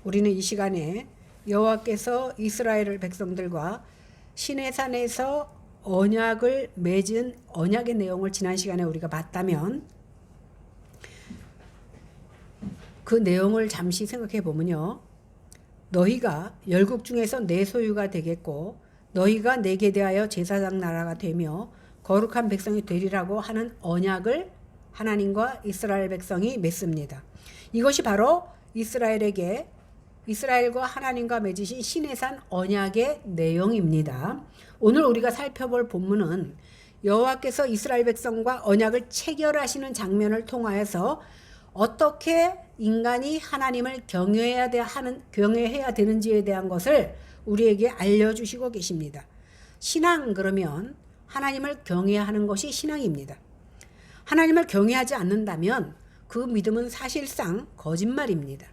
우리는 이 시간에 여호와께서 이스라엘 백성들과 시내산에서 언약을 맺은 언약의 내용을 지난 시간에 우리가 봤다면 그 내용을 잠시 생각해 보면요. 너희가 열국 중에서 내 소유가 되겠고 너희가 내게 대하여 제사장 나라가 되며 거룩한 백성이 되리라고 하는 언약을 하나님과 이스라엘 백성이 맺습니다. 이것이 바로 이스라엘과 하나님과 맺으신 시내산 언약의 내용입니다. 오늘 우리가 살펴볼 본문은 여호와께서 이스라엘 백성과 언약을 체결하시는 장면을 통하여서 어떻게 인간이 하나님을 경외해야 되는지에 대한 것을 우리에게 알려주시고 계십니다. 신앙 그러면 하나님을 경외하는 것이 신앙입니다. 하나님을 경외하지 않는다면 그 믿음은 사실상 거짓말입니다.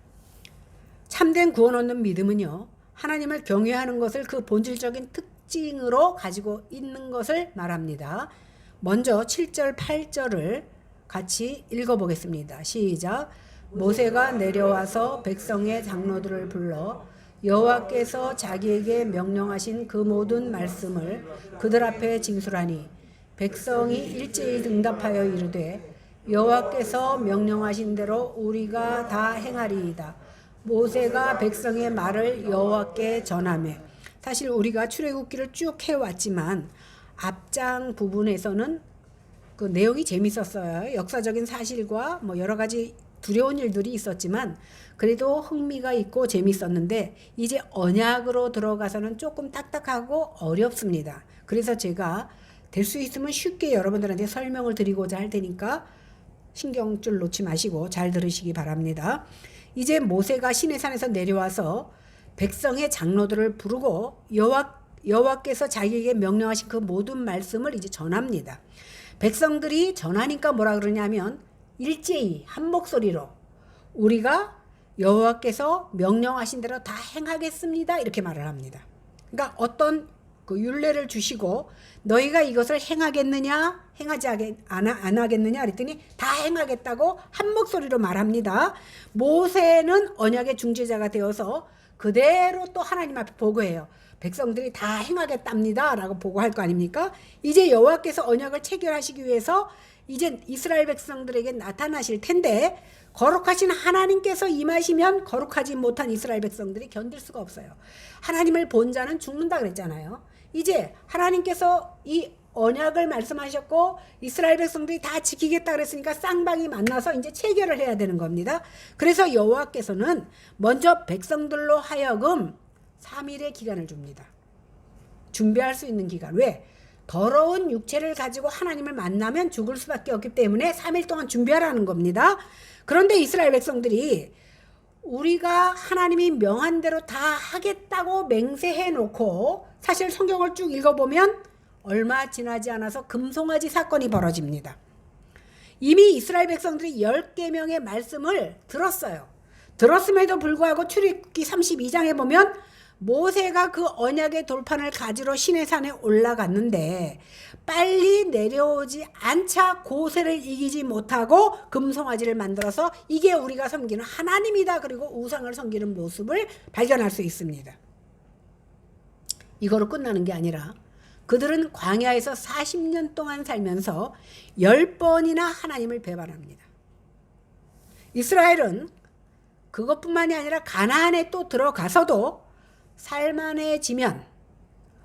참된 구원 얻는 믿음은요, 하나님을 경외하는 것을 그 본질적인 특징으로 가지고 있는 것을 말합니다. 먼저 7절, 8절을 같이 읽어보겠습니다. 시작. 모세가 내려와서 백성의 장로들을 불러 여호와께서 자기에게 명령하신 그 모든 말씀을 그들 앞에 진술하니 백성이 일제히 응답하여 이르되 여호와께서 명령하신 대로 우리가 다 행하리이다. 모세가 백성의 말을 여호와께 전하며, 사실 우리가 출애굽기를 쭉 해왔지만 앞장 부분에서는 그 내용이 재밌었어요. 역사적인 사실과 뭐 여러 가지 두려운 일들이 있었지만 그래도 흥미가 있고 재밌었는데 이제 언약으로 들어가서는 조금 딱딱하고 어렵습니다. 그래서 제가 될 수 있으면 쉽게 여러분들한테 설명을 드리고자 할 테니까 신경줄 놓지 마시고 잘 들으시기 바랍니다. 이제 모세가 시내산에서 내려와서 백성의 장로들을 부르고 여호와께서 자기에게 명령하신 그 모든 말씀을 이제 전합니다. 백성들이 전하니까 뭐라 그러냐면 일제히 한 목소리로 우리가 여호와께서 명령하신 대로 다 행하겠습니다 이렇게 말을 합니다. 그러니까 어떤 그 율례를 주시고 너희가 이것을 행하겠느냐 안 하겠느냐 그랬더니 다 행하겠다고 한 목소리로 말합니다. 모세는 언약의 중재자가 되어서 그대로 또 하나님 앞에 보고해요. 백성들이 다 행하겠답니다 라고 보고할 거 아닙니까? 이제 여호와께서 언약을 체결하시기 위해서 이제 이스라엘 백성들에게 나타나실 텐데 거룩하신 하나님께서 임하시면 거룩하지 못한 이스라엘 백성들이 견딜 수가 없어요. 하나님을 본 자는 죽는다 그랬잖아요. 이제 하나님께서 이 언약을 말씀하셨고 이스라엘 백성들이 다 지키겠다 그랬으니까 쌍방이 만나서 이제 체결을 해야 되는 겁니다. 그래서 여호와께서는 먼저 백성들로 하여금 3일의 기간을 줍니다. 준비할 수 있는 기간. 왜? 더러운 육체를 가지고 하나님을 만나면 죽을 수밖에 없기 때문에 3일 동안 준비하라는 겁니다. 그런데 이스라엘 백성들이 우리가 하나님이 명한 대로 다 하겠다고 맹세해 놓고 사실 성경을 쭉 읽어보면 얼마 지나지 않아서 금송아지 사건이 벌어집니다. 이미 이스라엘 백성들이 10계명의 말씀을 들었어요. 들었음에도 불구하고 출애굽기 32장에 보면 모세가 그 언약의 돌판을 가지러 시내산에 올라갔는데 빨리 내려오지 않자 고세를 이기지 못하고 금송아지를 만들어서 이게 우리가 섬기는 하나님이다 그리고 우상을 섬기는 모습을 발견할 수 있습니다. 이거로 끝나는 게 아니라 그들은 광야에서 40년 동안 살면서 10번이나 하나님을 배반합니다. 이스라엘은 그것뿐만이 아니라 가나안에 또 들어가서도 살만해지면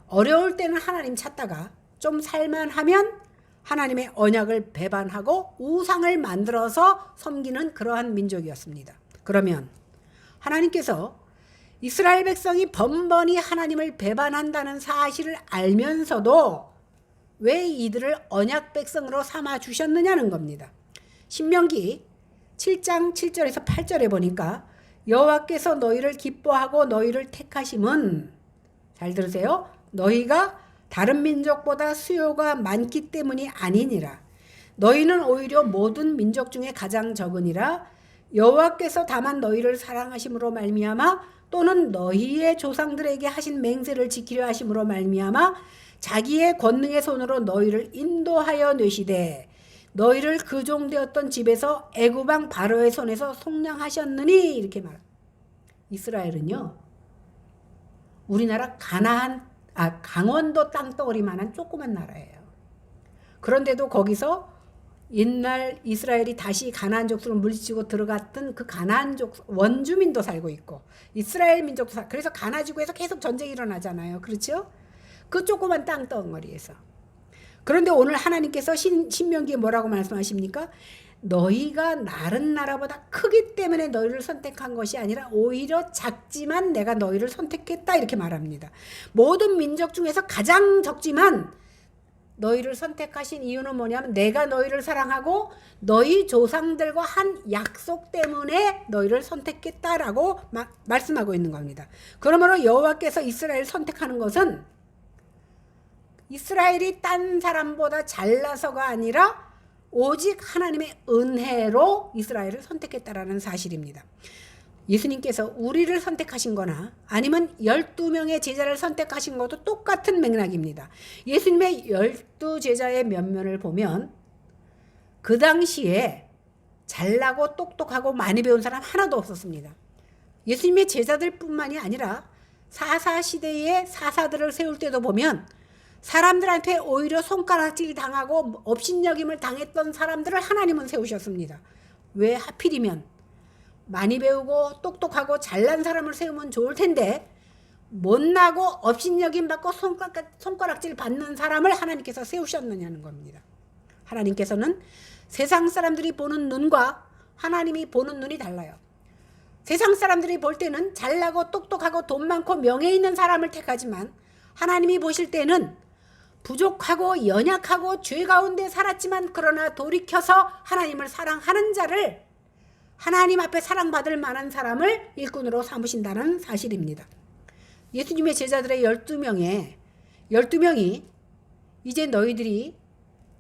어려울 때는 하나님 찾다가 좀 살만하면 하나님의 언약을 배반하고 우상을 만들어서 섬기는 그러한 민족이었습니다. 그러면 하나님께서 이스라엘 백성이 번번이 하나님을 배반한다는 사실을 알면서도 왜 이들을 언약 백성으로 삼아 주셨느냐는 겁니다. 신명기 7장 7절에서 8절에 보니까 여호와께서 너희를 기뻐하고 너희를 택하심은, 잘 들으세요, 너희가 다른 민족보다 수요가 많기 때문이 아니니라. 너희는 오히려 모든 민족 중에 가장 적으니라. 여호와께서 다만 너희를 사랑하심으로 말미암아 또는 너희의 조상들에게 하신 맹세를 지키려 하심으로 말미암아 자기의 권능의 손으로 너희를 인도하여 내시되 너희를 그 종 되었던 집에서 애굽 왕 바로의 손에서 속량하셨느니 이렇게 말합니다. 이스라엘은요, 우리나라 강원도 땅덩어리만한 조그만 나라예요. 그런데도 거기서 옛날 이스라엘이 다시 가나안 족속을 물리치고 들어갔던 그 가나안 족 원주민도 살고 있고 이스라엘 민족도 그래서 가나지구에서 계속 전쟁이 일어나잖아요. 그렇죠? 그 조그만 땅덩어리에서. 그런데 오늘 하나님께서 신명기에 뭐라고 말씀하십니까? 너희가 다른 나라보다 크기 때문에 너희를 선택한 것이 아니라 오히려 작지만 내가 너희를 선택했다 이렇게 말합니다. 모든 민족 중에서 가장 적지만 너희를 선택하신 이유는 뭐냐면 내가 너희를 사랑하고 너희 조상들과 한 약속 때문에 너희를 선택했다라고 말씀하고 있는 겁니다. 그러므로 여호와께서 이스라엘을 선택하는 것은 이스라엘이 딴 사람보다 잘나서가 아니라 오직 하나님의 은혜로 이스라엘을 선택했다라는 사실입니다. 예수님께서 우리를 선택하신 거나 아니면 12명의 제자를 선택하신 것도 똑같은 맥락입니다. 예수님의 12제자의 면면을 보면 그 당시에 잘나고 똑똑하고 많이 배운 사람 하나도 없었습니다. 예수님의 제자들 뿐만이 아니라 사사시대의 사사들을 세울 때도 보면 사람들한테 오히려 손가락질 당하고 업신여김을 당했던 사람들을 하나님은 세우셨습니다. 왜 하필이면 많이 배우고 똑똑하고 잘난 사람을 세우면 좋을 텐데 못나고 업신여김 받고 손가락질 받는 사람을 하나님께서 세우셨느냐는 겁니다. 하나님께서는 세상 사람들이 보는 눈과 하나님이 보는 눈이 달라요. 세상 사람들이 볼 때는 잘나고 똑똑하고 돈 많고 명예 있는 사람을 택하지만 하나님이 보실 때는 부족하고 연약하고 죄 가운데 살았지만 그러나 돌이켜서 하나님을 사랑하는 자를 하나님 앞에 사랑받을 만한 사람을 일꾼으로 삼으신다는 사실입니다. 예수님의 제자들의 12명이 이제 너희들이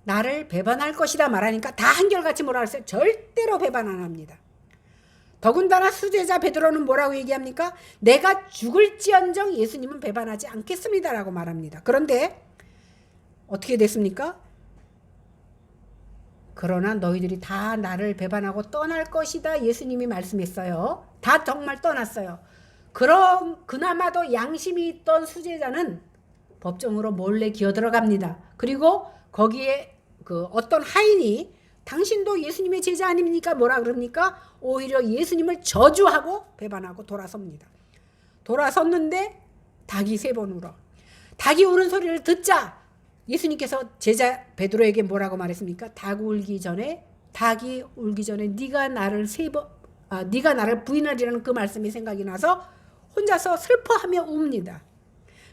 나를 배반할 것이다 말하니까 다 한결같이 뭐라 그랬어요? 절대로 배반 안 합니다. 더군다나 수제자 베드로는 뭐라고 얘기합니까? 내가 죽을지언정 예수님은 배반하지 않겠습니다라고 말합니다. 그런데 어떻게 됐습니까? 그러나 너희들이 다 나를 배반하고 떠날 것이다 예수님이 말씀했어요. 다 정말 떠났어요. 그럼 그나마도 양심이 있던 수제자는 법정으로 몰래 기어 들어갑니다. 그리고 거기에 그 어떤 하인이 당신도 예수님의 제자 아닙니까? 뭐라 그럽니까? 오히려 예수님을 저주하고 배반하고 돌아섭니다. 돌아섰는데 닭이 3번 울어. 닭이 우는 소리를 듣자 예수님께서 제자 베드로에게 뭐라고 말했습니까? 닭이 울기 전에 네가 나를 부인하리라는 그 말씀이 생각이 나서 혼자서 슬퍼하며 웁니다.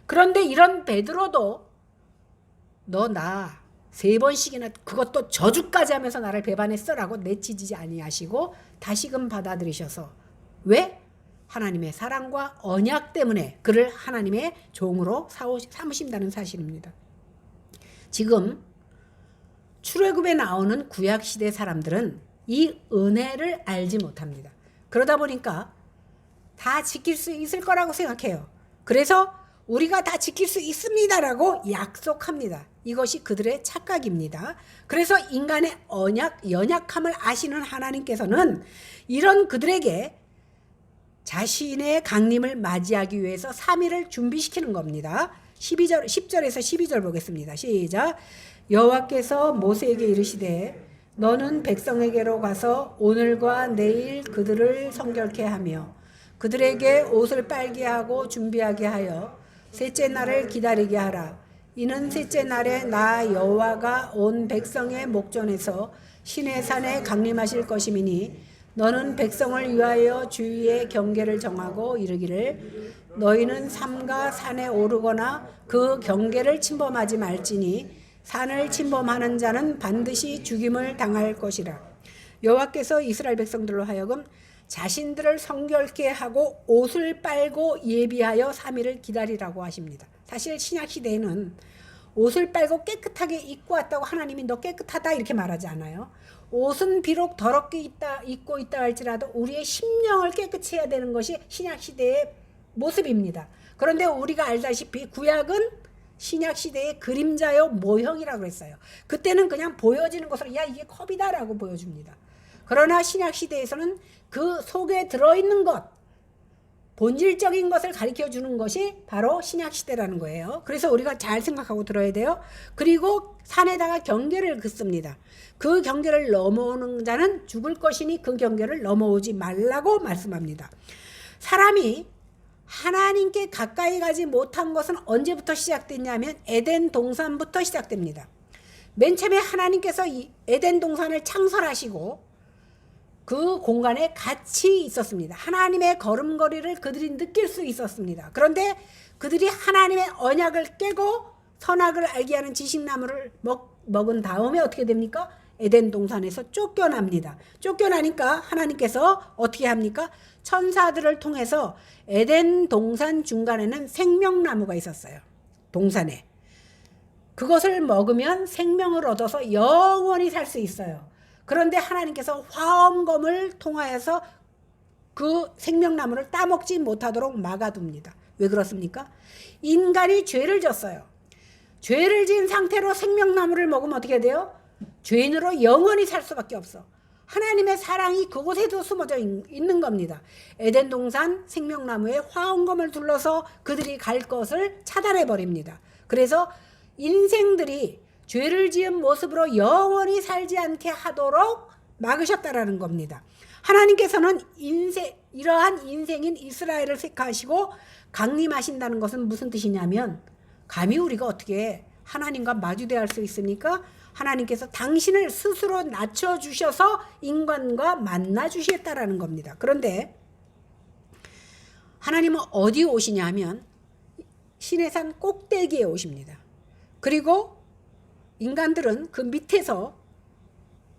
그런데 이런 베드로도 너 나 3번씩이나 그것도 저주까지 하면서 나를 배반했어라고 내치지 아니하시고 다시금 받아들이셔서 왜? 하나님의 사랑과 언약 때문에 그를 하나님의 종으로 삼으신다는 사실입니다. 지금 출애굽에 나오는 구약시대 사람들은 이 은혜를 알지 못합니다. 그러다 보니까 다 지킬 수 있을 거라고 생각해요. 그래서 우리가 다 지킬 수 있습니다라고 약속합니다. 이것이 그들의 착각입니다. 그래서 인간의 연약함을 아시는 하나님께서는 이런 그들에게 자신의 강림을 맞이하기 위해서 3일을 준비시키는 겁니다. 10절에서 12절 보겠습니다. 시작. 여호와께서 모세에게 이르시되 너는 백성에게로 가서 오늘과 내일 그들을 성결케 하며 그들에게 옷을 빨게 하고 준비하게 하여 셋째 날을 기다리게 하라. 이는 셋째 날에 나 여호와가 온 백성의 목전에서 시내산에 강림하실 것임이니 너는 백성을 위하여 주위의 경계를 정하고 이르기를 너희는 삼가 산에 오르거나 그 경계를 침범하지 말지니 산을 침범하는 자는 반드시 죽임을 당할 것이라. 여호와께서 이스라엘 백성들로 하여금 자신들을 성결케 하고 옷을 빨고 예비하여 3일을 기다리라고 하십니다. 사실 신약시대에는 옷을 빨고 깨끗하게 입고 왔다고 하나님이 너 깨끗하다 이렇게 말하지 않아요. 옷은 비록 더럽게 입고 있다 할지라도 우리의 심령을 깨끗이 해야 되는 것이 신약시대의 모습입니다. 그런데 우리가 알다시피 구약은 신약시대의 그림자요 모형이라고 했어요. 그때는 그냥 보여지는 것으로 야 이게 컵이다라고 보여줍니다. 그러나 신약시대에서는 그 속에 들어있는 것 본질적인 것을 가르쳐 주는 것이 바로 신약 시대라는 거예요. 그래서 우리가 잘 생각하고 들어야 돼요. 그리고 산에다가 경계를 긋습니다. 그 경계를 넘어오는 자는 죽을 것이니 그 경계를 넘어오지 말라고 말씀합니다. 사람이 하나님께 가까이 가지 못한 것은 언제부터 시작됐냐면 에덴 동산부터 시작됩니다. 맨 처음에 하나님께서 이 에덴 동산을 창설하시고 그 공간에 같이 있었습니다. 하나님의 걸음걸이를 그들이 느낄 수 있었습니다. 그런데 그들이 하나님의 언약을 깨고 선악을 알게 하는 지식나무를 먹은 다음에 어떻게 됩니까? 에덴 동산에서 쫓겨납니다. 쫓겨나니까 하나님께서 어떻게 합니까? 천사들을 통해서 에덴 동산 중간에는 생명나무가 있었어요. 동산에. 그것을 먹으면 생명을 얻어서 영원히 살 수 있어요. 그런데 하나님께서 화엄검을 통하여서 그 생명나무를 따먹지 못하도록 막아둡니다. 왜 그렇습니까? 인간이 죄를 졌어요. 죄를 지은 상태로 생명나무를 먹으면 어떻게 돼요? 죄인으로 영원히 살 수밖에 없어. 하나님의 사랑이 그곳에도 숨어져 있는 겁니다. 에덴 동산 생명나무에 화엄검을 둘러서 그들이 갈 것을 차단해 버립니다. 그래서 인생들이 죄를 지은 모습으로 영원히 살지 않게 하도록 막으셨다라는 겁니다. 하나님께서는 이러한 인생인 이스라엘을 택하시고 강림하신다는 것은 무슨 뜻이냐면, 감히 우리가 어떻게 하나님과 마주대할 수 있습니까? 하나님께서 당신을 스스로 낮춰주셔서 인간과 만나주시겠다라는 겁니다. 그런데 하나님은 어디 오시냐 하면 시내산 꼭대기에 오십니다. 그리고 인간들은 그 밑에서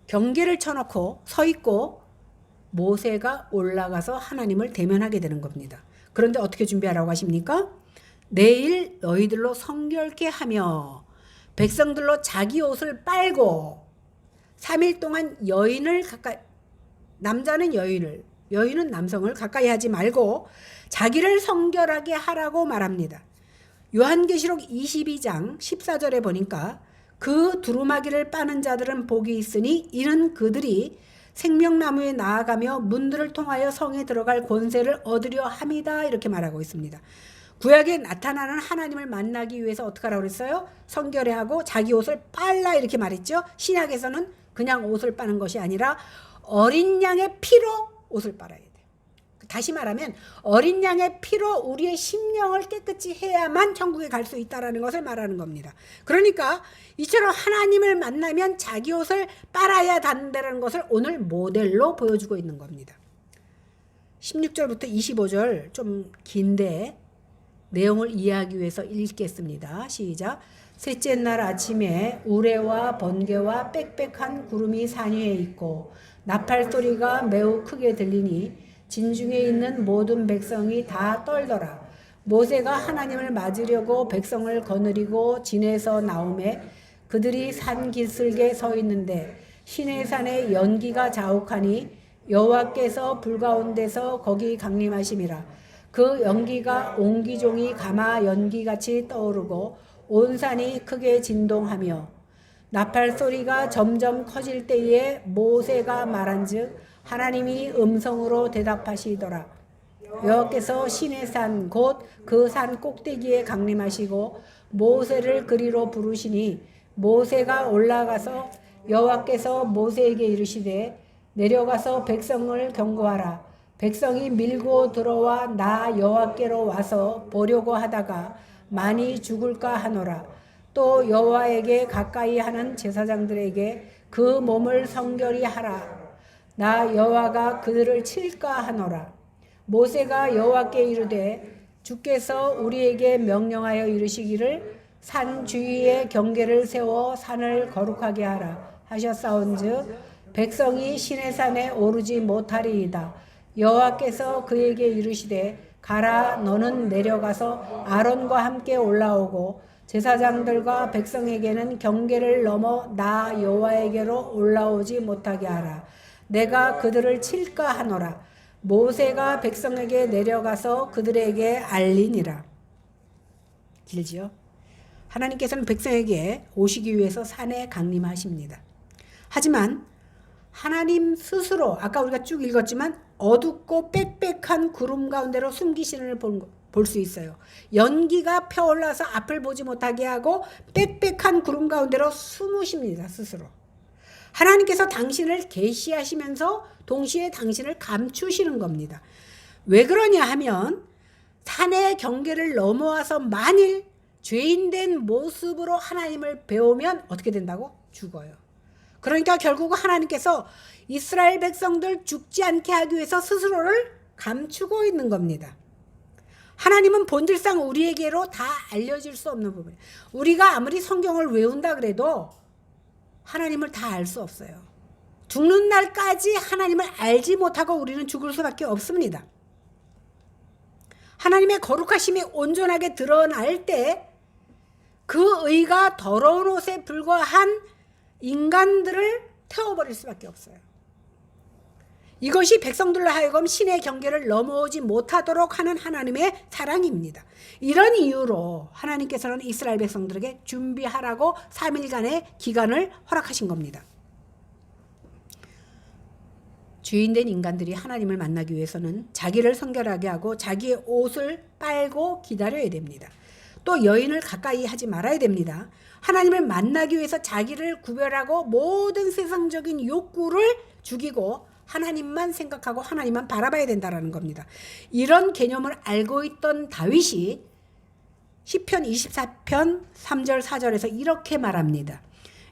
경계를 쳐놓고 서 있고 모세가 올라가서 하나님을 대면하게 되는 겁니다. 그런데 어떻게 준비하라고 하십니까? 내일 너희들로 성결케 하며 백성들로 자기 옷을 빨고 3일 동안 여인을 가까이, 남자는 여인은 남성을 가까이 하지 말고 자기를 성결하게 하라고 말합니다. 요한계시록 22장 14절에 보니까 그 두루마기를 빠는 자들은 복이 있으니 이는 그들이 생명나무에 나아가며 문들을 통하여 성에 들어갈 권세를 얻으려 함이다, 이렇게 말하고 있습니다. 구약에 나타나는 하나님을 만나기 위해서 어떻게 하라고 그랬어요? 성결해 하고 자기 옷을 빨라, 이렇게 말했죠. 신약에서는 그냥 옷을 빠는 것이 아니라 어린 양의 피로 옷을 빨아야 돼요. 다시 말하면 어린 양의 피로 우리의 심령을 깨끗이 해야만 천국에 갈 수 있다는 것을 말하는 겁니다. 그러니까 이처럼 하나님을 만나면 자기 옷을 빨아야 한다는 것을 오늘 모델로 보여주고 있는 겁니다. 16절부터 25절 좀 긴데 내용을 이해하기 위해서 읽겠습니다. 시작. 셋째 날 아침에 우레와 번개와 빽빽한 구름이 산 위에 있고 나팔 소리가 매우 크게 들리니 진중에 있는 모든 백성이 다 떨더라. 모세가 하나님을 맞으려고 백성을 거느리고 진에서 나오매 그들이 산 기슭에 서 있는데 시내산에 연기가 자욱하니 여호와께서 불 가운데서 거기 강림하심이라. 그 연기가 옹기종이 가마 연기같이 떠오르고 온 산이 크게 진동하며 나팔 소리가 점점 커질 때에 모세가 말한즉 하나님이 음성으로 대답하시더라. 여호와께서 시내산 곧 그 산 꼭대기에 강림하시고 모세를 그리로 부르시니 모세가 올라가서 여호와께서 모세에게 이르시되 내려가서 백성을 경고하라. 백성이 밀고 들어와 나 여호와께로 와서 보려고 하다가 많이 죽을까 하노라. 또 여호와에게 가까이 하는 제사장들에게 그 몸을 성결히 하라. 나 여호와가 그들을 칠까 하노라. 모세가 여호와께 이르되 주께서 우리에게 명령하여 이르시기를 산 주위에 경계를 세워 산을 거룩하게 하라 하셨사온즉 백성이 시내산에 오르지 못하리이다. 여호와께서 그에게 이르시되 가라. 너는 내려가서 아론과 함께 올라오고 제사장들과 백성에게는 경계를 넘어 나 여호와에게로 올라오지 못하게 하라. 내가 그들을 칠까 하노라. 모세가 백성에게 내려가서 그들에게 알리니라. 길지요? 하나님께서는 백성에게 오시기 위해서 산에 강림하십니다. 하지만 하나님 스스로, 아까 우리가 쭉 읽었지만 어둡고 빽빽한 구름 가운데로 숨기시는 볼 수 있어요. 연기가 펴올라서 앞을 보지 못하게 하고 빽빽한 구름 가운데로 숨으십니다. 스스로. 하나님께서 당신을 계시하시면서 동시에 당신을 감추시는 겁니다. 왜 그러냐 하면 산의 경계를 넘어와서 만일 죄인된 모습으로 하나님을 배우면 어떻게 된다고? 죽어요. 그러니까 결국 하나님께서 이스라엘 백성들 죽지 않게 하기 위해서 스스로를 감추고 있는 겁니다. 하나님은 본질상 우리에게로 다 알려질 수 없는 부분. 우리가 아무리 성경을 외운다 그래도 하나님을 다 알 수 없어요. 죽는 날까지 하나님을 알지 못하고 우리는 죽을 수밖에 없습니다. 하나님의 거룩하심이 온전하게 드러날 때 그 의가 더러운 옷에 불과한 인간들을 태워버릴 수밖에 없어요. 이것이 백성들로 하여금 신의 경계를 넘어오지 못하도록 하는 하나님의 사랑입니다. 이런 이유로 하나님께서는 이스라엘 백성들에게 준비하라고 3일간의 기간을 허락하신 겁니다. 죄인된 인간들이 하나님을 만나기 위해서는 자기를 성결하게 하고 자기의 옷을 빨고 기다려야 됩니다. 또 여인을 가까이 하지 말아야 됩니다. 하나님을 만나기 위해서 자기를 구별하고 모든 세상적인 욕구를 죽이고 하나님만 생각하고 하나님만 바라봐야 된다는 겁니다. 이런 개념을 알고 있던 다윗이 시편 24편 3절 4절에서 이렇게 말합니다.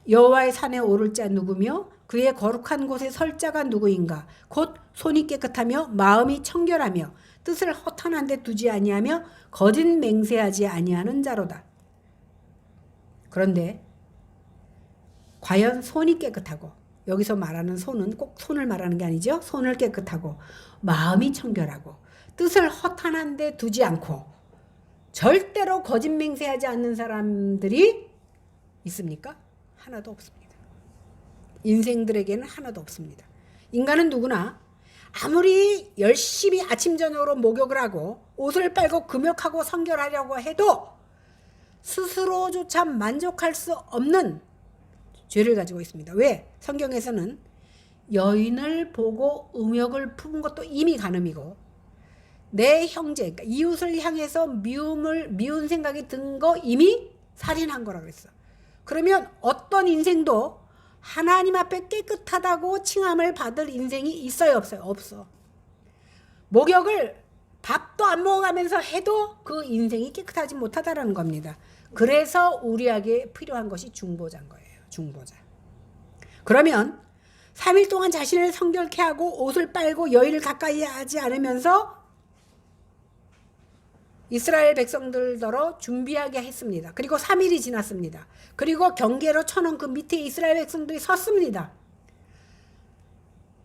여호와의 산에 오를 자 누구며 그의 거룩한 곳에 설 자가 누구인가? 곧 손이 깨끗하며 마음이 청결하며 뜻을 허탄한 데 두지 아니하며 거짓 맹세하지 아니하는 자로다. 그런데 과연 손이 깨끗하고, 여기서 말하는 손은 꼭 손을 말하는 게 아니죠. 손을 깨끗하고 마음이 청결하고 뜻을 허탄한 데 두지 않고 절대로 거짓 맹세하지 않는 사람들이 있습니까? 하나도 없습니다. 인생들에게는 하나도 없습니다. 인간은 누구나 아무리 열심히 아침 저녁으로 목욕을 하고 옷을 빨고 금욕하고 성결하려고 해도 스스로조차 만족할 수 없는 죄를 가지고 있습니다. 왜? 성경에서는 여인을 보고 음욕을 품은 것도 이미 간음이고 내 형제, 그러니까 이웃을 향해서 미운 생각이 든 거 이미 살인한 거라고 그랬어. 그러면 어떤 인생도 하나님 앞에 깨끗하다고 칭함을 받을 인생이 있어요, 없어요? 없어. 목욕을 밥도 안 먹어가면서 해도 그 인생이 깨끗하지 못하다라는 겁니다. 그래서 우리에게 필요한 것이 중보자인 거예요. 중보자. 그러면 3일 동안 자신을 성결케 하고 옷을 빨고 여인을 가까이 하지 않으면서 이스라엘 백성들더러 준비하게 했습니다. 그리고 3일이 지났습니다. 그리고 경계로 쳐놓은 그 밑에 이스라엘 백성들이 섰습니다.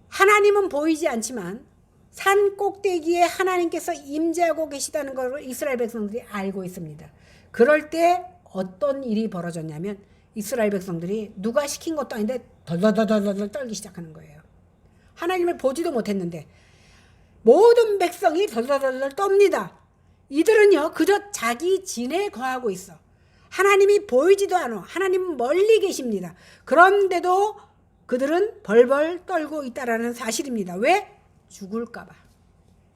하나님은 보이지 않지만 산 꼭대기에 하나님께서 임재하고 계시다는 것을 이스라엘 백성들이 알고 있습니다. 그럴 때 어떤 일이 벌어졌냐면 이스라엘 백성들이 누가 시킨 것도 아닌데 덜덜덜덜 떨기 시작하는 거예요. 하나님을 보지도 못했는데 모든 백성이 덜덜덜 떱니다. 이들은요 그저 자기 진에 거하고 있어. 하나님이 보이지도 않아. 하나님은 멀리 계십니다. 그런데도 그들은 벌벌 떨고 있다라는 사실입니다. 왜? 죽을까 봐.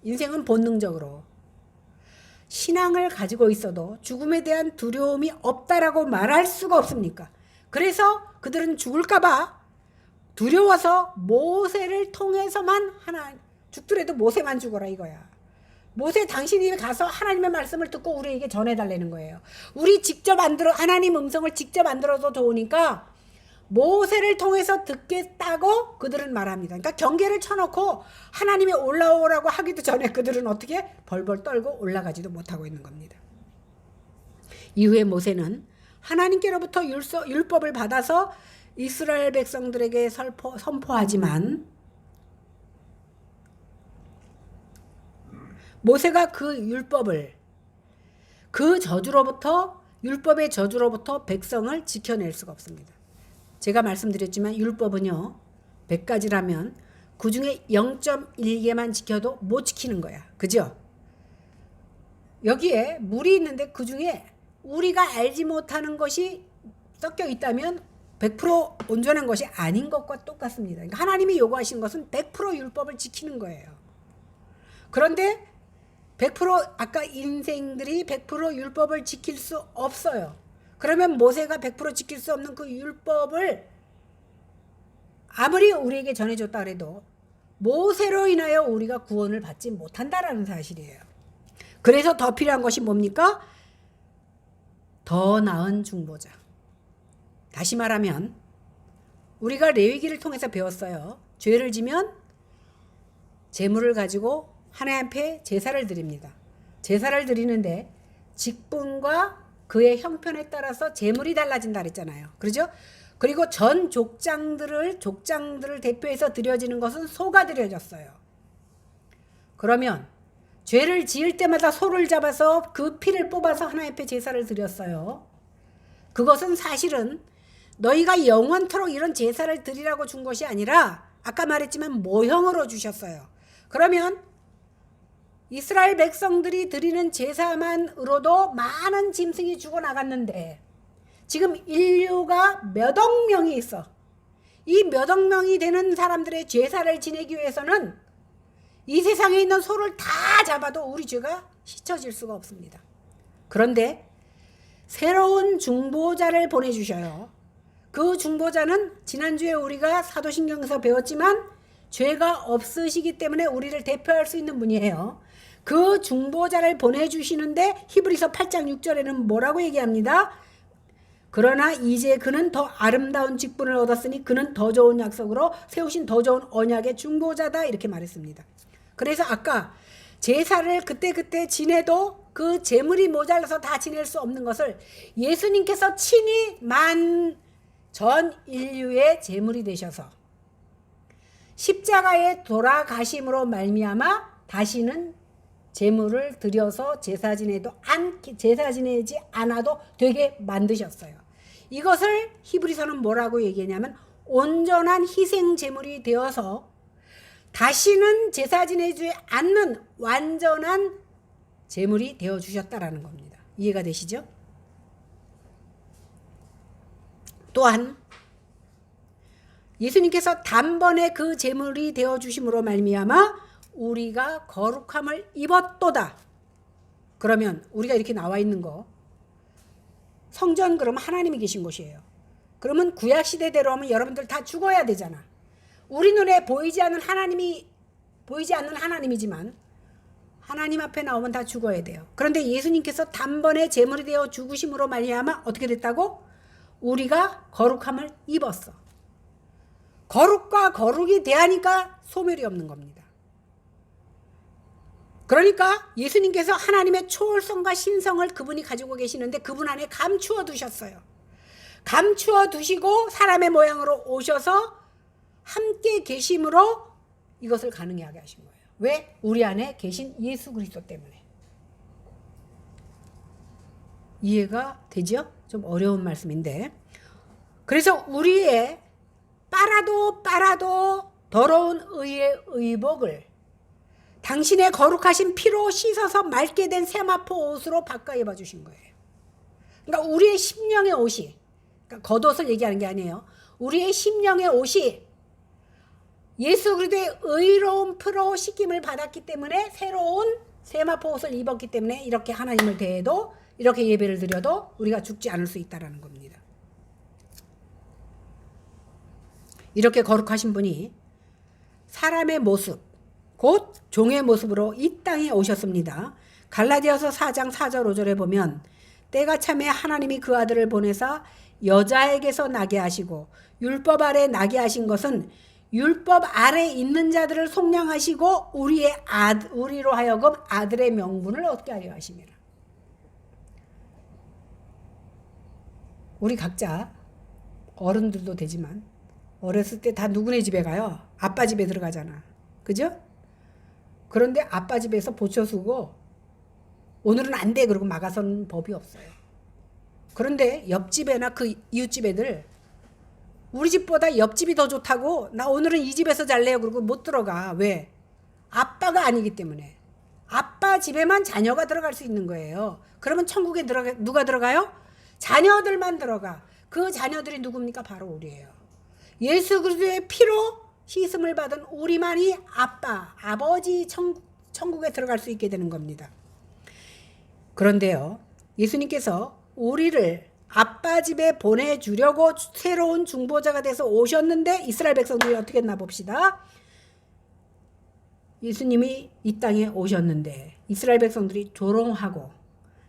인생은 본능적으로 신앙을 가지고 있어도 죽음에 대한 두려움이 없다라고 말할 수가 없습니까? 그래서 그들은 죽을까 봐 두려워서 모세를 통해서만 죽더라도 모세만 죽어라 이거야. 모세 당신이 가서 하나님의 말씀을 듣고 우리에게 전해달라는 거예요. 우리 직접 하나님 음성을 직접 만들어도 좋으니까 모세를 통해서 듣겠다고 그들은 말합니다. 그러니까 경계를 쳐놓고 하나님이 올라오라고 하기도 전에 그들은 어떻게 벌벌 떨고 올라가지도 못하고 있는 겁니다. 이후에 모세는 하나님께로부터 율법을 받아서 이스라엘 백성들에게 선포하지만 모세가 그 율법을 율법의 저주로부터 백성을 지켜낼 수가 없습니다. 제가 말씀드렸지만 율법은요 100가지라면 그 중에 0.1개만 지켜도 못 지키는 거야. 그죠? 여기에 물이 있는데 그 중에 우리가 알지 못하는 것이 섞여 있다면 100% 온전한 것이 아닌 것과 똑같습니다. 그러니까 하나님이 요구하신 것은 100% 율법을 지키는 거예요. 그런데 100% 아까 인생들이 100% 율법을 지킬 수 없어요. 그러면 모세가 100% 지킬 수 없는 그 율법을 아무리 우리에게 전해줬다 그래도 모세로 인하여 우리가 구원을 받지 못한다라는 사실이에요. 그래서 더 필요한 것이 뭡니까? 더 나은 중보자. 다시 말하면 우리가 레위기를 통해서 배웠어요. 죄를 지면 제물을 가지고 하나님 앞에 제사를 드립니다. 제사를 드리는데 직분과 그의 형편에 따라서 제물이 달라진다 그랬잖아요. 그렇죠? 그리고 전 족장들을 대표해서 드려지는 것은 소가 드려졌어요. 그러면 죄를 지을 때마다 소를 잡아서 그 피를 뽑아서 하나님 앞에 제사를 드렸어요. 그것은 사실은 너희가 영원토록 이런 제사를 드리라고 준 것이 아니라 아까 말했지만 모형으로 주셨어요. 그러면 이스라엘 백성들이 드리는 제사만으로도 많은 짐승이 죽어나갔는데 지금 인류가 몇 억 명이 있어. 이 몇 억 명이 되는 사람들의 제사를 지내기 위해서는 이 세상에 있는 소를 다 잡아도 우리 죄가 씻어질 수가 없습니다. 그런데 새로운 중보자를 보내주셔요. 그 중보자는 지난주에 우리가 사도신경에서 배웠지만 죄가 없으시기 때문에 우리를 대표할 수 있는 분이에요. 그 중보자를 보내주시는데 히브리서 8장 6절에는 뭐라고 얘기합니다. 그러나 이제 그는 더 아름다운 직분을 얻었으니 그는 더 좋은 약속으로 세우신 더 좋은 언약의 중보자다 이렇게 말했습니다. 그래서 아까 제사를 그때 지내도 그 제물이 모자라서 다 지낼 수 없는 것을 예수님께서 친히 전 인류의 제물이 되셔서 십자가에 돌아가심으로 말미암아 다시는 제물을 드려서 제사 지내지 않아도 되게 만드셨어요. 이것을 히브리서는 뭐라고 얘기하냐면 온전한 희생 제물이 되어서 다시는 제사 지내지 않는 완전한 제물이 되어 주셨다라는 겁니다. 이해가 되시죠? 또한 예수님께서 단번에 그 제물이 되어 주심으로 말미암아 우리가 거룩함을 입었도다. 그러면 우리가 이렇게 나와 있는 거 성전 그러면 하나님이 계신 곳이에요. 그러면 구약시대대로 하면 여러분들 다 죽어야 되잖아. 우리 눈에 보이지 않는 하나님이지만 하나님 앞에 나오면 다 죽어야 돼요. 그런데 예수님께서 단번에 제물이 되어 죽으심으로 말미암아 어떻게 됐다고? 우리가 거룩함을 입었어. 거룩과 거룩이 대하니까 소멸이 없는 겁니다. 그러니까 예수님께서 하나님의 초월성과 신성을 그분이 가지고 계시는데 그분 안에 감추어 두셨어요. 감추어 두시고 사람의 모양으로 오셔서 함께 계심으로 이것을 가능하게 하신 거예요. 왜? 우리 안에 계신 예수 그리스도 때문에. 이해가 되죠? 좀 어려운 말씀인데. 그래서 우리의 빨아도 더러운 의의 의복을 당신의 거룩하신 피로 씻어서 맑게 된 세마포 옷으로 바꿔 입어주신 거예요. 그러니까 우리의 심령의 옷이, 그러니까 겉옷을 얘기하는 게 아니에요. 우리의 심령의 옷이 예수 그리스도의 의로운 피로 씻김을 받았기 때문에 새로운 세마포 옷을 입었기 때문에 이렇게 하나님을 대해도 이렇게 예배를 드려도 우리가 죽지 않을 수 있다는 겁니다. 이렇게 거룩하신 분이 사람의 모습, 곧 종의 모습으로 이 땅에 오셨습니다. 갈라디아서 4장 4절 5절에 보면 때가 참에 하나님이 그 아들을 보내사 여자에게서 나게 하시고 율법 아래 나게 하신 것은 율법 아래 있는 자들을 속량하시고 우리로 하여금 아들의 명분을 얻게 하려 하심이라. 우리 각자 어른들도 되지만 어렸을 때 다 누구네 집에 가요? 아빠 집에 들어가잖아. 그죠? 그런데 아빠 집에서 보초수고 오늘은 안 돼 그러고 막아선 법이 없어요. 그런데 옆집에나 그 이웃집 애들 우리 집보다 옆집이 더 좋다고 나 오늘은 이 집에서 잘래요 그러고 못 들어가. 왜? 아빠가 아니기 때문에. 아빠 집에만 자녀가 들어갈 수 있는 거예요. 그러면 천국에 누가 들어가요? 자녀들만 들어가. 그 자녀들이 누굽니까? 바로 우리예요. 예수 그리스도의 피로 씻음을 받은 우리만이 아버지 천국에 들어갈 수 있게 되는 겁니다. 그런데요, 예수님께서 우리를 아빠 집에 보내주려고 새로운 중보자가 돼서 오셨는데 이스라엘 백성들이 어떻게 했나 봅시다. 예수님이 이 땅에 오셨는데 이스라엘 백성들이 조롱하고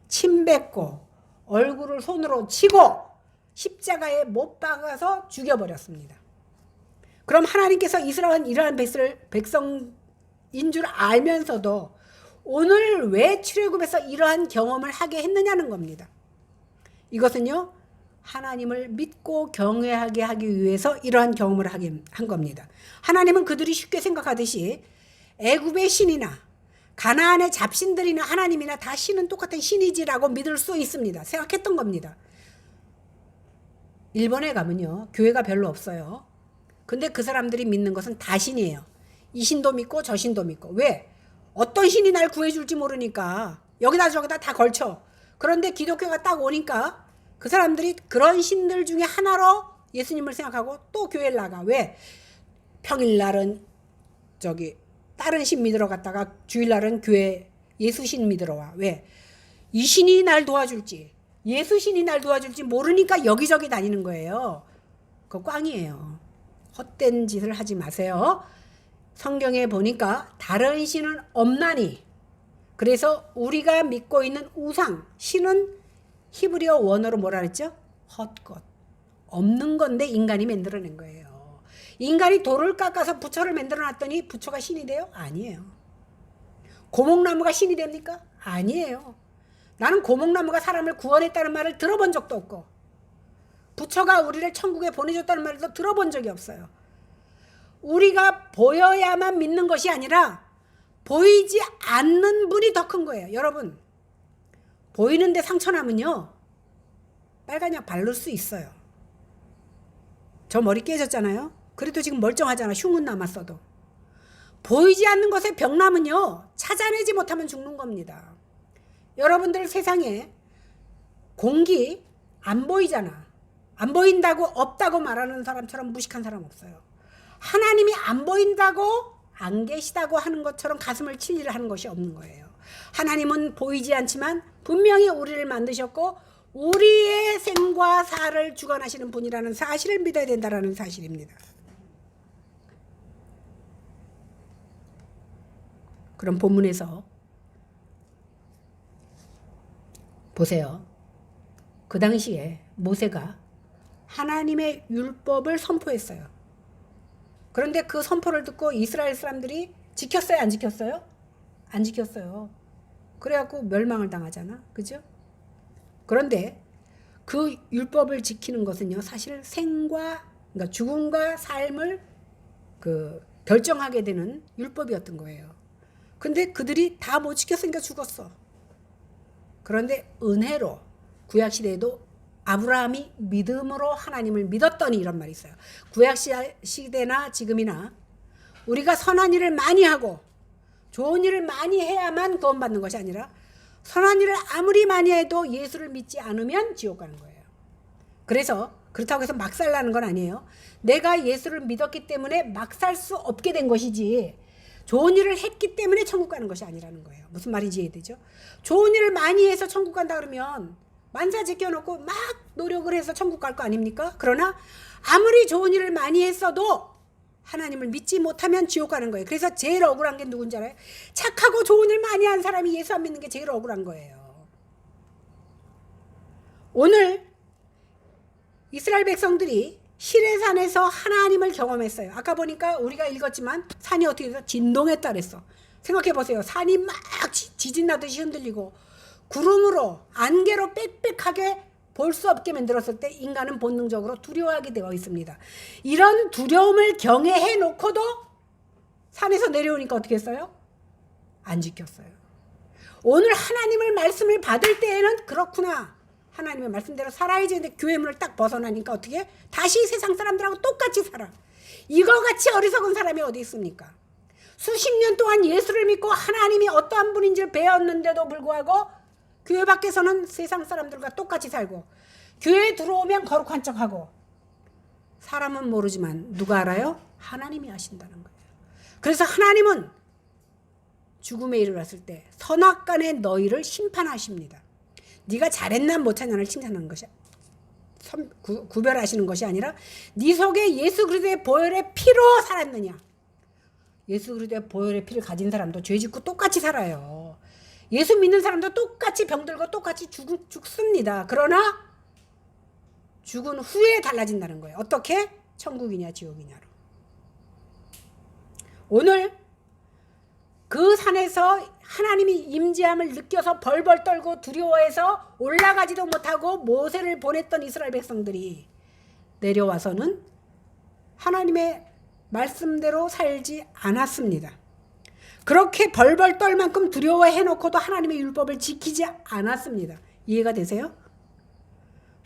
침 뱉고 얼굴을 손으로 치고 십자가에 못 박아서 죽여버렸습니다. 그럼 하나님께서 이러한 백성인 줄 알면서도 오늘 왜 출애굽에서 이러한 경험을 하게 했느냐는 겁니다. 이것은요, 하나님을 믿고 경외하게 하기 위해서 이러한 경험을 하게 한 겁니다. 하나님은 그들이 쉽게 생각하듯이 애굽의 신이나 가나안의 잡신들이나 하나님이나 다 신은 똑같은 신이지라고 믿을 수 있습니다. 생각했던 겁니다. 일본에 가면요, 교회가 별로 없어요. 근데 그 사람들이 믿는 것은 다 신이에요. 이 신도 믿고 저 신도 믿고. 왜? 어떤 신이 날 구해줄지 모르니까 여기다 저기다 다 걸쳐. 그런데 기독교가 딱 오니까 그 사람들이 그런 신들 중에 하나로 예수님을 생각하고 또 교회를 나가. 왜? 평일날은 다른 신 믿으러 갔다가 주일날은 교회 예수신 믿으러 와. 왜? 이 신이 날 도와줄지 예수신이 날 도와줄지 모르니까 여기저기 다니는 거예요. 그거 꽝이에요. 헛된 짓을 하지 마세요. 성경에 보니까 다른 신은 없나니, 그래서 우리가 믿고 있는 우상, 신은 히브리어 원어로 뭐라 그랬죠? 헛것. 없는 건데 인간이 만들어낸 거예요. 인간이 돌을 깎아서 부처를 만들어 놨더니 부처가 신이 돼요? 아니에요. 고목나무가 신이 됩니까? 아니에요. 나는 고목나무가 사람을 구원했다는 말을 들어본 적도 없고 부처가 우리를 천국에 보내줬다는 말도 들어본 적이 없어요. 우리가 보여야만 믿는 것이 아니라 보이지 않는 분이 더 큰 거예요. 여러분, 보이는데 상처나면요 빨간약 바를 수 있어요. 저 머리 깨졌잖아요. 그래도 지금 멀쩡하잖아. 흉은 남았어도. 보이지 않는 것에 병나면요 찾아내지 못하면 죽는 겁니다. 여러분들 세상에 공기 안 보이잖아. 안 보인다고 없다고 말하는 사람처럼 무식한 사람 없어요. 하나님이 안 보인다고 안 계시다고 하는 것처럼 가슴을 칠 일을 하는 것이 없는 거예요. 하나님은 보이지 않지만 분명히 우리를 만드셨고 우리의 생과 사를 주관하시는 분이라는 사실을 믿어야 된다는 사실입니다. 그럼 본문에서 보세요. 그 당시에 모세가 하나님의 율법을 선포했어요. 그런데 그 선포를 듣고 이스라엘 사람들이 지켰어요? 안 지켰어요? 안 지켰어요. 그래갖고 멸망을 당하잖아. 그죠? 그런데 그 율법을 지키는 것은요, 사실 그러니까 죽음과 삶을 결정하게 되는 율법이었던 거예요. 근데 그들이 다 못 지켰으니까 죽었어. 그런데 은혜로 구약시대에도 아브라함이 믿음으로 하나님을 믿었더니 이런 말이 있어요. 구약시대나 지금이나 우리가 선한 일을 많이 하고 좋은 일을 많이 해야만 구원받는 것이 아니라 선한 일을 아무리 많이 해도 예수를 믿지 않으면 지옥 가는 거예요. 그래서 그렇다고 해서 막 살라는 건 아니에요. 내가 예수를 믿었기 때문에 막 살 수 없게 된 것이지 좋은 일을 했기 때문에 천국 가는 것이 아니라는 거예요. 무슨 말인지 이해되죠? 좋은 일을 많이 해서 천국 간다 그러면 만사 제껴놓고 막 노력을 해서 천국 갈 거 아닙니까? 그러나 아무리 좋은 일을 많이 했어도 하나님을 믿지 못하면 지옥 가는 거예요. 그래서 제일 억울한 게 누군지 알아요? 착하고 좋은 일 많이 한 사람이 예수 안 믿는 게 제일 억울한 거예요. 오늘 이스라엘 백성들이 시내산에서 하나님을 경험했어요. 아까 보니까 우리가 읽었지만 산이 어떻게 해서 진동했다 그랬어. 생각해 보세요. 산이 막 지진 나듯이 흔들리고 구름으로 안개로 빽빽하게 볼 수 없게 만들었을 때 인간은 본능적으로 두려워하게 되어 있습니다. 이런 두려움을 경외해 놓고도 산에서 내려오니까 어떻게 했어요? 안 지켰어요. 오늘 하나님의 말씀을 받을 때에는 그렇구나. 하나님의 말씀대로 살아야지. 근데 교회 문을 딱 벗어나니까 어떻게? 다시 세상 사람들하고 똑같이 살아. 이거 같이 어리석은 사람이 어디 있습니까? 수십 년 동안 예수를 믿고 하나님이 어떠한 분인지를 배웠는데도 불구하고 교회 밖에서는 세상 사람들과 똑같이 살고 교회에 들어오면 거룩한 척하고 사람은 모르지만 누가 알아요? 하나님이 아신다는 거예요. 그래서 하나님은 죽음에 이르렀을 때 선악간에 너희를 심판하십니다. 네가 잘했나 못했나를 칭찬하는 것이 구별하시는 것이 아니라 네 속에 예수 그리스도의 보혈의 피로 살았느냐. 예수 그리스도의 보혈의 피를 가진 사람도 죄 짓고 똑같이 살아요. 예수 믿는 사람도 똑같이 병들고 똑같이 죽습니다. 그러나 죽은 후에 달라진다는 거예요. 어떻게? 천국이냐 지옥이냐로. 오늘 그 산에서 하나님이 임재함을 느껴서 벌벌 떨고 두려워해서 올라가지도 못하고 모세를 보냈던 이스라엘 백성들이 내려와서는 하나님의 말씀대로 살지 않았습니다. 그렇게 벌벌 떨 만큼 두려워해 놓고도 하나님의 율법을 지키지 않았습니다. 이해가 되세요?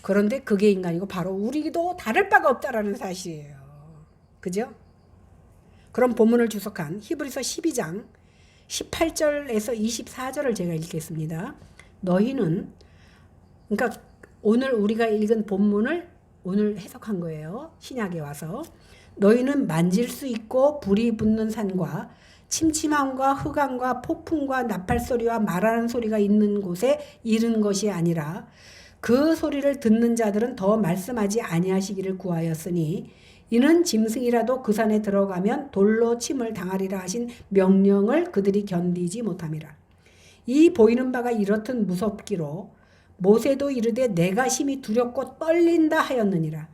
그런데 그게 인간이고 바로 우리도 다를 바가 없다라는 사실이에요. 그죠? 그럼 본문을 주석한 히브리서 12장 18절에서 24절을 제가 읽겠습니다. 너희는, 그러니까 오늘 우리가 읽은 본문을 오늘 해석한 거예요. 신약에 와서. 너희는 만질 수 있고 불이 붙는 산과 침침함과 흑암과 폭풍과 나팔소리와 말하는 소리가 있는 곳에 이른 것이 아니라 그 소리를 듣는 자들은 더 말씀하지 아니하시기를 구하였으니 이는 짐승이라도 그 산에 들어가면 돌로 침을 당하리라 하신 명령을 그들이 견디지 못함이라. 이 보이는 바가 이렇듯 무섭기로 모세도 이르되 내가 심히 두렵고 떨린다 하였느니라.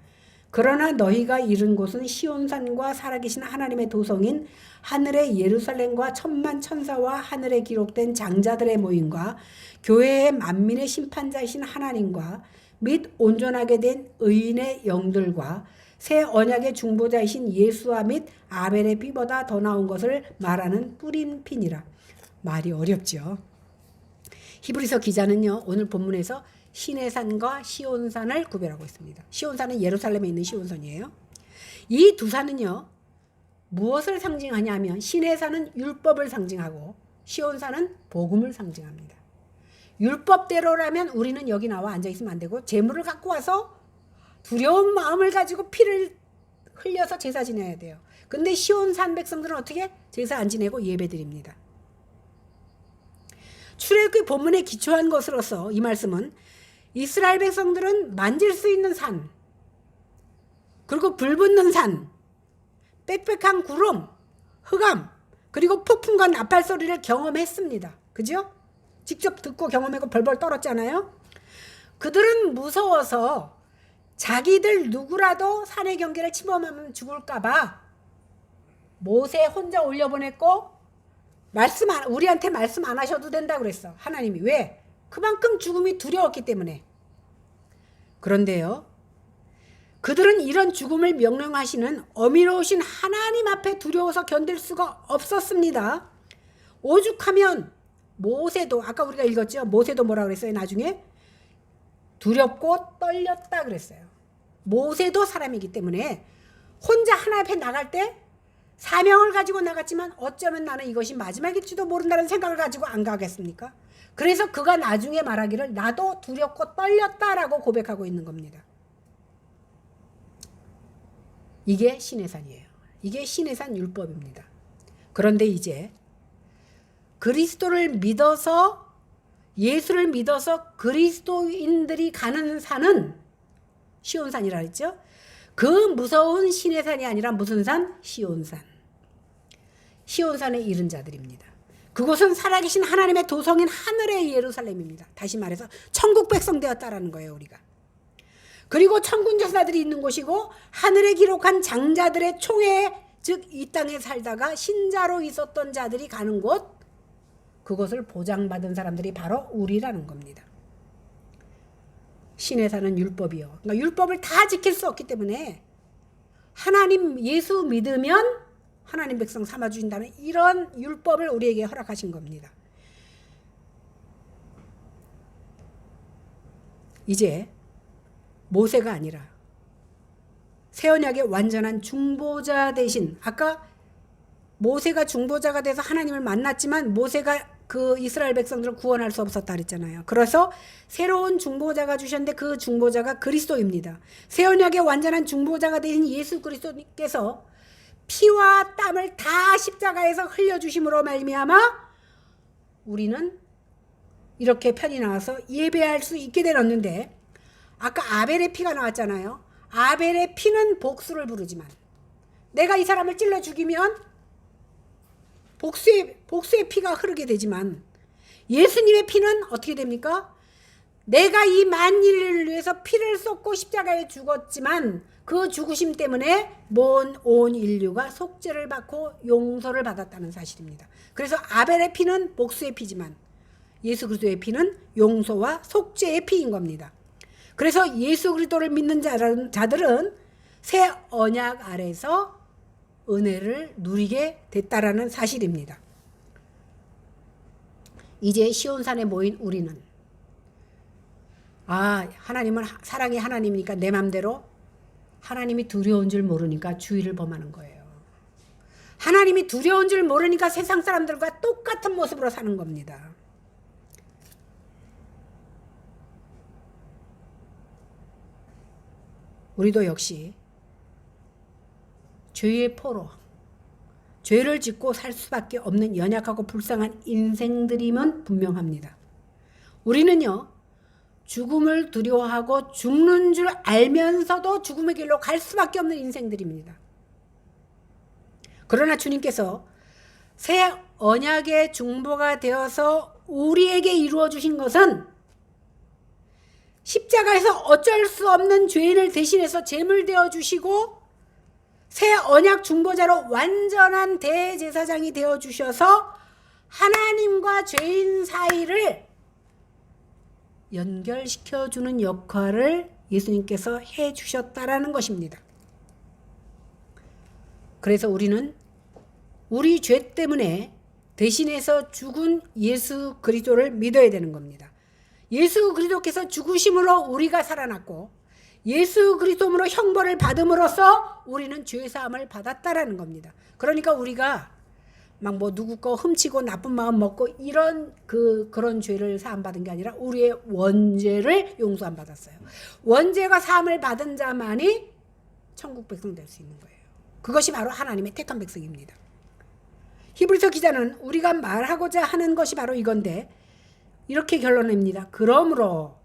그러나 너희가 이른 곳은 시온산과 살아계신 하나님의 도성인 하늘의 예루살렘과 천만 천사와 하늘에 기록된 장자들의 모임과 교회의 만민의 심판자이신 하나님과 및 온전하게 된 의인의 영들과 새 언약의 중보자이신 예수와 및 아벨의 피보다 더 나은 것을 말하는 뿌린 피니라. 말이 어렵죠. 히브리서 기자는요, 오늘 본문에서 시내산과 시온산을 구별하고 있습니다. 시온산은 예루살렘에 있는 시온산이에요. 이 두 산은요, 무엇을 상징하냐면 시내산은 율법을 상징하고 시온산은 복음을 상징합니다. 율법대로라면 우리는 여기 나와 앉아있으면 안 되고 제물을 갖고 와서 두려운 마음을 가지고 피를 흘려서 제사 지내야 돼요. 근데 시온산 백성들은 어떻게? 제사 안 지내고 예배 드립니다. 출애굽기 본문에 기초한 것으로서 이 말씀은 이스라엘 백성들은 만질 수 있는 산, 그리고 불 붙는 산, 빽빽한 구름, 흑암, 그리고 폭풍과 나팔 소리를 경험했습니다. 그죠? 직접 듣고 경험하고 벌벌 떨었잖아요. 그들은 무서워서 자기들 누구라도 산의 경계를 침범하면 죽을까봐 모세 혼자 올려보냈고 우리한테 말씀 안 하셔도 된다 그랬어. 하나님이. 왜? 그만큼 죽음이 두려웠기 때문에. 그런데요, 그들은 이런 죽음을 명령하시는 어미로우신 하나님 앞에 두려워서 견딜 수가 없었습니다. 오죽하면 모세도, 아까 우리가 읽었죠? 모세도 뭐라 그랬어요? 나중에 두렵고 떨렸다 그랬어요. 모세도 사람이기 때문에 혼자 하나님 앞에 나갈 때 사명을 가지고 나갔지만 어쩌면 나는 이것이 마지막일지도 모른다는 생각을 가지고 안 가겠습니까? 그래서 그가 나중에 말하기를 나도 두렵고 떨렸다라고 고백하고 있는 겁니다. 이게 시내산이에요. 이게 시내산 율법입니다. 그런데 이제 그리스도를 믿어서, 예수를 믿어서 그리스도인들이 가는 산은 시온산이라 했죠. 그 무서운 시내산이 아니라 무슨 산? 시온산. 시온산에 이른 자들입니다. 그곳은 살아계신 하나님의 도성인 하늘의 예루살렘입니다. 다시 말해서 천국 백성 되었다라는 거예요, 우리가. 그리고 천군 전사들이 있는 곳이고 하늘에 기록한 장자들의 총회, 즉 이 땅에 살다가 신자로 있었던 자들이 가는 곳, 그것을 보장받은 사람들이 바로 우리라는 겁니다. 신에 사는 율법이요. 그러니까 율법을 다 지킬 수 없기 때문에 하나님 예수 믿으면 하나님 백성 삼아주신다는 이런 율법을 우리에게 허락하신 겁니다. 이제 모세가 아니라 새 언약의 완전한 중보자 대신, 아까 모세가 중보자가 돼서 하나님을 만났지만 모세가 그 이스라엘 백성들을 구원할 수 없었다 그랬잖아요. 그래서 새로운 중보자가 주셨는데 그 중보자가 그리스도입니다. 새 언약의 완전한 중보자가 되신 예수 그리스도께서 피와 땀을 다 십자가에서 흘려주심으로 말미암아 우리는 이렇게 편이 나와서 예배할 수 있게 되었는데, 아까 아벨의 피가 나왔잖아요. 아벨의 피는 복수를 부르지만, 내가 이 사람을 찔러 죽이면 복수의 피가 흐르게 되지만, 예수님의 피는 어떻게 됩니까? 내가 이 만일을 위해서 피를 쏟고 십자가에 죽었지만 그 죽으심 때문에 온 인류가 속죄를 받고 용서를 받았다는 사실입니다. 그래서 아벨의 피는 복수의 피지만 예수 그리스도의 피는 용서와 속죄의 피인 겁니다. 그래서 예수 그리스도를 믿는 자들은 새 언약 아래서 은혜를 누리게 됐다라는 사실입니다. 이제 시온산에 모인 우리는 하나님은 사랑의 하나님이니까 내 맘대로 하나님이 두려운 줄 모르니까 주의를 범하는 거예요. 하나님이 두려운 줄 모르니까 세상 사람들과 똑같은 모습으로 사는 겁니다. 우리도 역시 죄의 포로, 죄를 짓고 살 수밖에 없는 연약하고 불쌍한 인생들임은 분명합니다. 우리는요, 죽음을 두려워하고 죽는 줄 알면서도 죽음의 길로 갈 수밖에 없는 인생들입니다. 그러나 주님께서 새 언약의 중보가 되어서 우리에게 이루어 주신 것은 십자가에서 어쩔 수 없는 죄인을 대신해서 제물 되어 주시고 새 언약 중보자로 완전한 대제사장이 되어 주셔서 하나님과 죄인 사이를 연결시켜주는 역할을 예수님께서 해주셨다라는 것입니다. 그래서 우리는 우리 죄 때문에 대신해서 죽은 예수 그리스도를 믿어야 되는 겁니다. 예수 그리스도께서 죽으심으로 우리가 살아났고 예수 그리스도로 형벌을 받음으로써 우리는 죄사함을 받았다라는 겁니다. 그러니까 우리가 막 누구 거 훔치고 나쁜 마음 먹고 이런 그런 죄를 사함 받은 게 아니라 우리의 원죄를 용서함 받았어요. 원죄가 사함을 받은 자만이 천국 백성 될 수 있는 거예요. 그것이 바로 하나님의 택한 백성입니다. 히브리서 기자는 우리가 말하고자 하는 것이 바로 이건데 이렇게 결론냅니다. 그러므로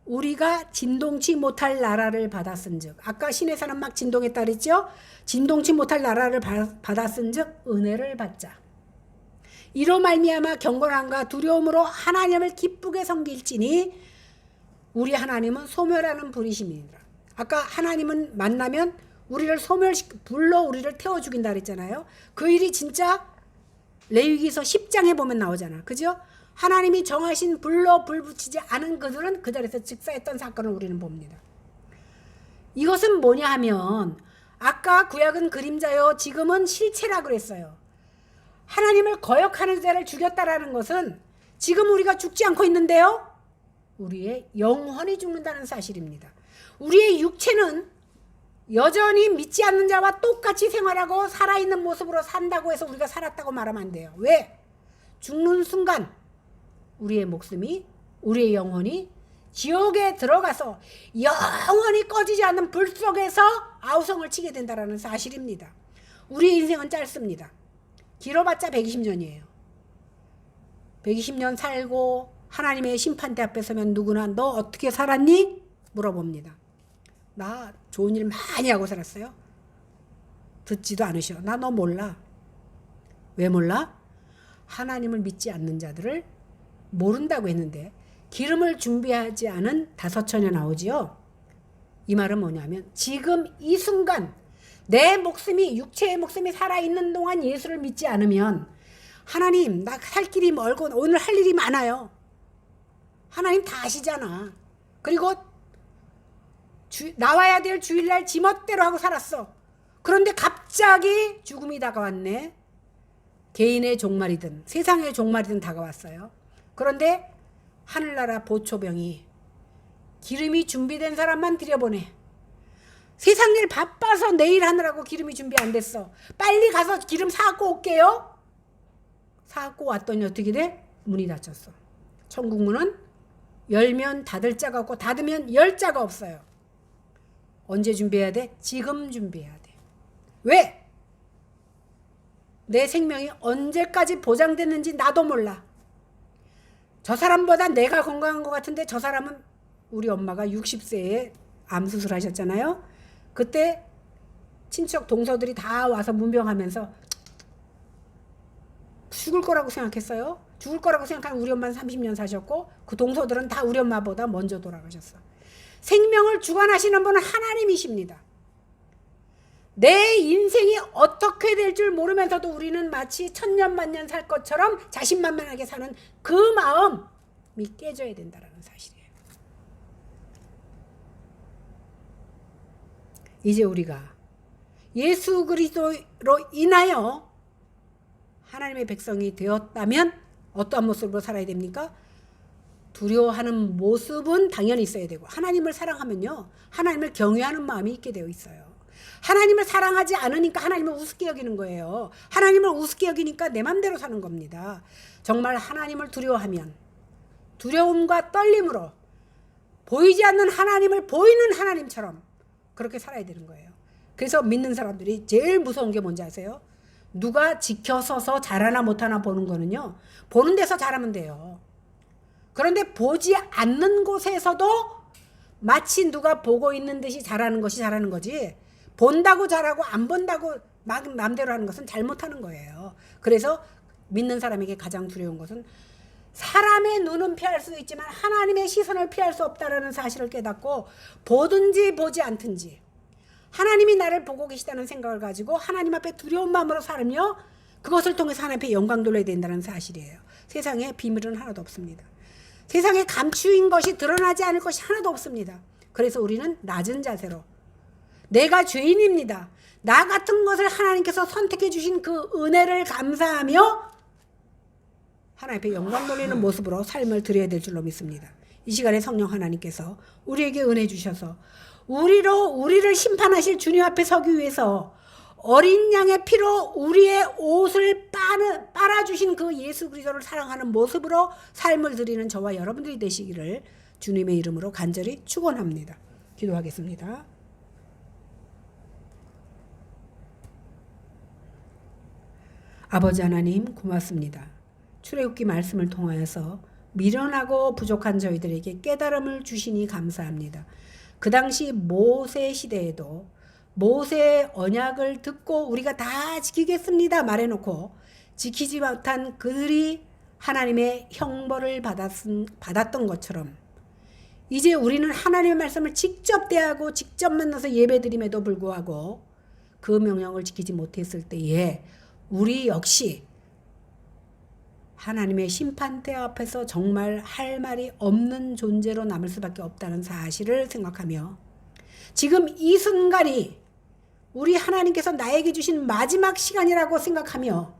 우리가 진동치 못할 나라를 받았은즉, 아까 신의 산은 막 진동했다 그랬죠? 진동치 못할 나라를 받았은즉 은혜를 받자. 이로 말미암아 경건함과 두려움으로 하나님을 기쁘게 섬길지니 우리 하나님은 소멸하는 불이심이니라. 아까 하나님은 만나면 우리를 불로 우리를 태워 죽인다 그랬잖아요. 그 일이 진짜 레위기서 10장에 보면 나오잖아. 그죠? 하나님이 정하신 불로 불 붙이지 않은 그들은 그 자리에서 즉사했던 사건을 우리는 봅니다. 이것은 뭐냐 하면 아까 구약은 그림자요 지금은 실체라 그랬어요. 하나님을 거역하는 자를 죽였다라는 것은 지금 우리가 죽지 않고 있는데요, 우리의 영혼이 죽는다는 사실입니다. 우리의 육체는 여전히 믿지 않는 자와 똑같이 생활하고 살아있는 모습으로 산다고 해서 우리가 살았다고 말하면 안 돼요. 왜? 죽는 순간 우리의 목숨이, 우리의 영혼이 지옥에 들어가서 영원히 꺼지지 않는 불 속에서 아우성을 치게 된다는 사실입니다. 우리의 인생은 짧습니다. 길어봤자 120년이에요. 120년 살고 하나님의 심판대 앞에 서면 누구나 너 어떻게 살았니? 물어봅니다. 나 좋은 일 많이 하고 살았어요. 듣지도 않으셔. 나 너 몰라. 왜 몰라? 하나님을 믿지 않는 자들을 모른다고 했는데 기름을 준비하지 않은 5처녀 나오지요. 이 말은 뭐냐면 지금 이 순간 내 목숨이, 육체의 목숨이 살아있는 동안 예수를 믿지 않으면 하나님 나 살 길이 멀고 오늘 할 일이 많아요. 하나님 다 아시잖아. 그리고 나와야 될 주일날 지멋대로 하고 살았어. 그런데 갑자기 죽음이 다가왔네. 개인의 종말이든 세상의 종말이든 다가왔어요. 그런데 하늘나라 보초병이 기름이 준비된 사람만 들여보내. 세상 일 바빠서 내일 하느라고 기름이 준비 안 됐어. 빨리 가서 기름 사갖고 올게요. 사갖고 왔더니 어떻게 돼? 문이 닫혔어. 천국 문은 열면 닫을 자가 없고 닫으면 열 자가 없어요. 언제 준비해야 돼? 지금 준비해야 돼. 왜? 내 생명이 언제까지 보장됐는지 나도 몰라. 저 사람보다 내가 건강한 것 같은데 저 사람은 우리 엄마가 60세에 암 수술하셨잖아요. 그때 친척 동서들이 다 와서 문병하면서 죽을 거라고 생각했어요. 죽을 거라고 생각한 우리 엄마는 30년 사셨고 그 동서들은 다 우리 엄마보다 먼저 돌아가셨어. 생명을 주관하시는 분은 하나님이십니다. 내 인생이 어떻게 될 줄 모르면서도 우리는 마치 천년만년 살 것처럼 자신만만하게 사는 그 마음이 깨져야 된다는 사실이에요. 이제 우리가 예수 그리스도로 인하여 하나님의 백성이 되었다면 어떠한 모습으로 살아야 됩니까? 두려워하는 모습은 당연히 있어야 되고, 하나님을 사랑하면요, 하나님을 경외하는 마음이 있게 되어 있어요. 하나님을 사랑하지 않으니까 하나님을 우습게 여기는 거예요. 하나님을 우습게 여기니까 내 맘대로 사는 겁니다. 정말 하나님을 두려워하면 두려움과 떨림으로 보이지 않는 하나님을 보이는 하나님처럼 그렇게 살아야 되는 거예요. 그래서 믿는 사람들이 제일 무서운 게 뭔지 아세요? 누가 지켜서서 잘하나 못하나 보는 거는요, 보는 데서 잘하면 돼요. 그런데 보지 않는 곳에서도 마치 누가 보고 있는 듯이 잘하는 것이 잘하는 거지, 본다고 잘하고 안 본다고 막 마음대로 하는 것은 잘못하는 거예요. 그래서 믿는 사람에게 가장 두려운 것은 사람의 눈은 피할 수 있지만 하나님의 시선을 피할 수 없다는 사실을 깨닫고, 보든지 보지 않든지 하나님이 나를 보고 계시다는 생각을 가지고 하나님 앞에 두려운 마음으로 살며 그것을 통해서 하나님 앞에 영광 돌려야 된다는 사실이에요. 세상에 비밀은 하나도 없습니다. 세상에 감추인 것이 드러나지 않을 것이 하나도 없습니다. 그래서 우리는 낮은 자세로, 내가 죄인입니다, 나 같은 것을 하나님께서 선택해 주신 그 은혜를 감사하며 하나님 앞에 영광 돌리는 모습으로 삶을 드려야 될 줄로 믿습니다. 이 시간에 성령 하나님께서 우리에게 은혜 주셔서 우리를 심판하실 주님 앞에 서기 위해서 어린 양의 피로 우리의 옷을 빨아주신 그 예수 그리스도를 사랑하는 모습으로 삶을 드리는 저와 여러분들이 되시기를 주님의 이름으로 간절히 축원합니다. 기도하겠습니다. 아버지 하나님, 고맙습니다. 출애굽기 말씀을 통하여서 미련하고 부족한 저희들에게 깨달음을 주시니 감사합니다. 그 당시 모세 시대에도 모세의 언약을 듣고 우리가 다 지키겠습니다 말해놓고 지키지 못한 그들이 하나님의 형벌을 받았던 것처럼, 이제 우리는 하나님의 말씀을 직접 대하고 직접 만나서 예배드림에도 불구하고 그 명령을 지키지 못했을 때에 우리 역시 하나님의 심판대 앞에서 정말 할 말이 없는 존재로 남을 수밖에 없다는 사실을 생각하며, 지금 이 순간이 우리 하나님께서 나에게 주신 마지막 시간이라고 생각하며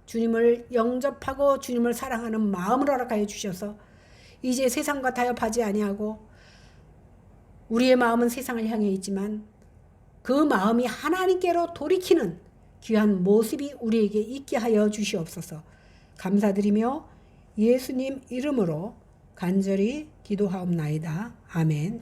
주님을 영접하고 주님을 사랑하는 마음을 허락하여 주셔서 이제 세상과 타협하지 아니하고, 우리의 마음은 세상을 향해 있지만 그 마음이 하나님께로 돌이키는 귀한 모습이 우리에게 있게 하여 주시옵소서. 감사드리며 예수님 이름으로 간절히 기도하옵나이다. 아멘.